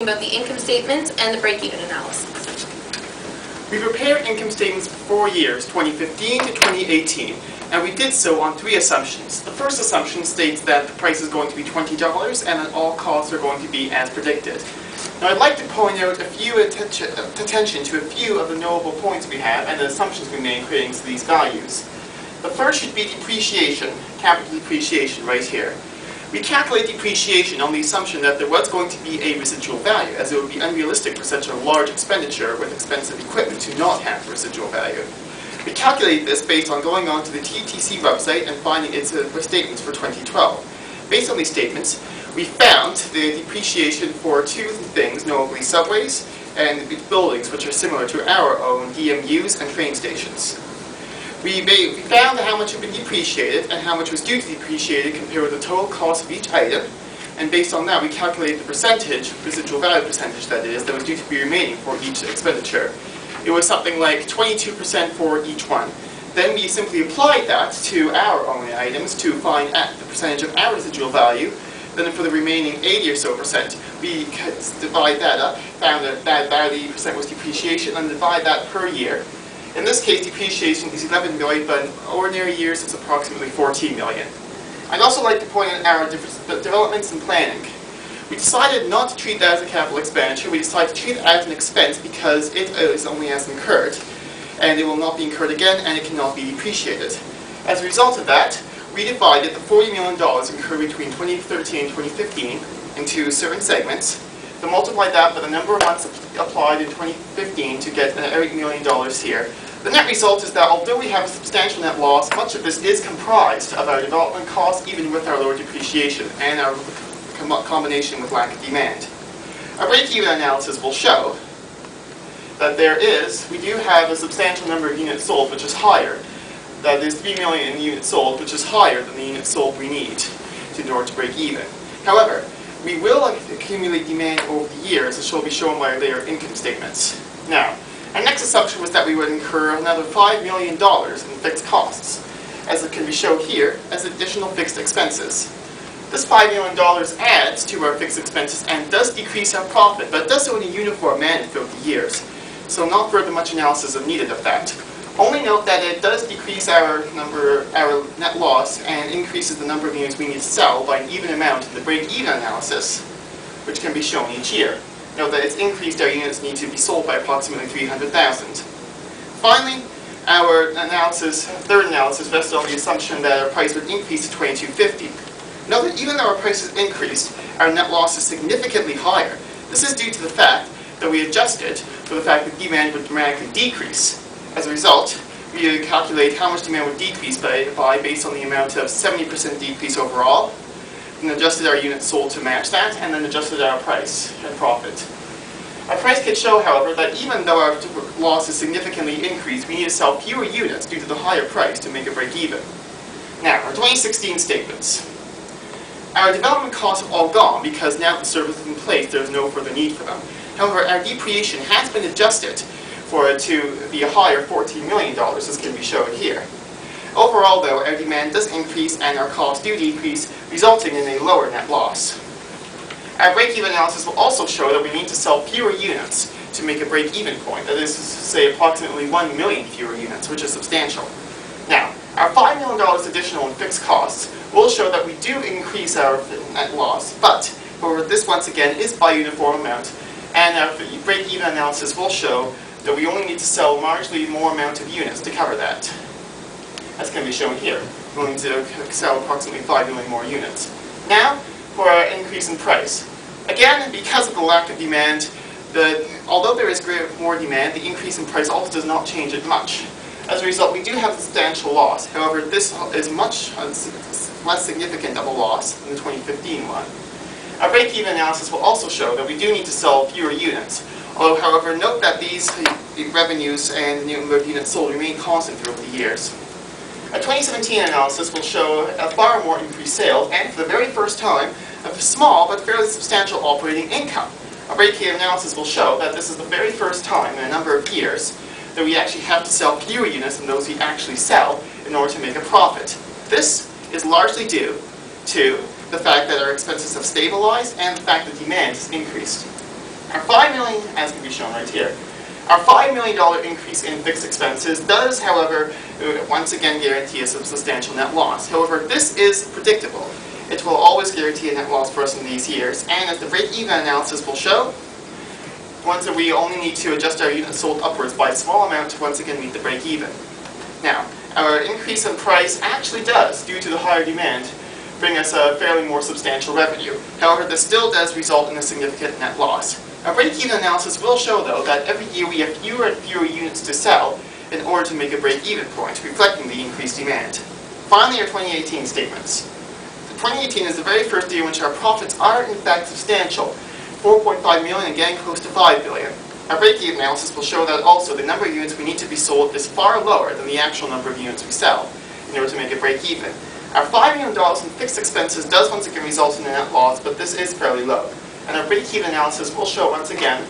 About the income statements and the break-even analysis. We prepared income statements for 4 years, 2015 to 2018, and we did so on 3 assumptions. The first assumption states that the price is going to be $20 and that all costs are going to be as predicted. Now I'd like to point out attention to a few of the knowable points we have and the assumptions we made in creating these values. The first should be depreciation, capital depreciation right here. We calculate depreciation on the assumption that there was going to be a residual value, as it would be unrealistic for such a large expenditure with expensive equipment to not have residual value. We calculate this based on going on to the TTC website and finding its statements for 2012. Based on these statements, we found the depreciation for 2 things, notably subways and buildings which are similar to our own DMUs and train stations. We found how much had been depreciated and how much was due to depreciated compared with the total cost of each item, and based on that we calculated the percentage, residual value percentage that is, that was due to be remaining for each expenditure. It was something like 22% for each one. Then we simply applied that to our own items to find the percentage of our residual value. Then for the remaining 80 or so percent, we divide that up, found that about 80% was depreciation, and divide that per year. In this case, depreciation is 11 million, but in ordinary years it's approximately 14 million. I'd also like to point out our developments in planning. We decided not to treat that as a capital expenditure. We decided to treat it as an expense because it is only as incurred, and it will not be incurred again, and it cannot be depreciated. As a result of that, we divided the $40 million incurred between 2013 and 2015 into certain segments. We multiplied that by the number of months applied in 2015 to get $8 million here. The net result is that although we have a substantial net loss, much of this is comprised of our development costs, even with our lower depreciation and our combination with lack of demand. Our break-even analysis will show that we do have a substantial number of units sold, which is higher. That is 3 million units sold, which is higher than the units sold we need in order to break even. However, we will accumulate demand over the years, as will be shown by their income statements. Now, our next assumption was that we would incur another $5 million in fixed costs, as it can be shown here, as additional fixed expenses. This $5 million adds to our fixed expenses and does decrease our profit, but it does so in a uniform manner throughout the years. So not further much analysis is needed of that. Only note that it does decrease our net loss and increases the number of units we need to sell by an even amount in the break-even analysis, which can be shown each year. Note that it's increased our units need to be sold by approximately 300,000. Finally, our third analysis rested on the assumption that our price would increase to $22.50. Note that even though our price has increased, our net loss is significantly higher. This is due to the fact that we adjusted for the fact that demand would dramatically decrease. As a result, we calculate how much demand would decrease by based on the amount of 70% decrease overall, and adjusted our units sold to match that, and then adjusted our price and profit. Our price could show, however, that even though our loss is significantly increased, we need to sell fewer units due to the higher price to make it break even. Now, our 2016 statements. Our development costs are all gone because now that the service is in place, there is no further need for them. However, our depreciation has been adjusted for it to be a higher $14 million, as can be shown here. Overall, though, our demand does increase and our costs do decrease, resulting in a lower net loss. Our break-even analysis will also show that we need to sell fewer units to make a break-even point. That is to say, approximately 1 million fewer units, which is substantial. Now, our $5 million additional in fixed costs will show that we do increase our net loss, but this once again is by uniform amount, and our break-even analysis will show that we only need to sell marginally more amount of units to cover that. As can be shown here, we're going to sell approximately 5 million more units. Now, for our increase in price. Again, because of the lack of demand, although there is more demand, the increase in price also does not change it much. As a result, we do have a substantial loss. However, this is much less significant of a loss than the 2015 one. Our break-even analysis will also show that we do need to sell fewer units. Although, however, note that these revenues and the number of units sold remain constant throughout the years. Our 2017 analysis will show a far more increased sales and, for the very first time, a small but fairly substantial operating income. Our break-even analysis will show that this is the very first time in a number of years that we actually have to sell fewer units than those we actually sell in order to make a profit. This is largely due to the fact that our expenses have stabilized and the fact that demand has increased. Our $5 million, as can be shown right here, our $5 million increase in fixed expenses does, however, once again guarantee us a substantial net loss. However, this is predictable. It will always guarantee a net loss for us in these years, and as the break-even analysis will show, once we only need to adjust our units sold upwards by a small amount to once again meet the break-even. Now, our increase in price actually does, due to the higher demand, bring us a fairly more substantial revenue. However, this still does result in a significant net loss. Our break-even analysis will show, though, that every year we have fewer and fewer units to sell in order to make a break-even point, reflecting the increased demand. Finally, our 2018 statements. 2018 is the very first year in which our profits are in fact substantial, 4.5 million and getting close to 5 billion. Our break-even analysis will show that also the number of units we need to be sold is far lower than the actual number of units we sell in order to make a break-even. Our $5 million in fixed expenses does once again result in a net loss, but this is fairly low. And our break-even analysis will show once again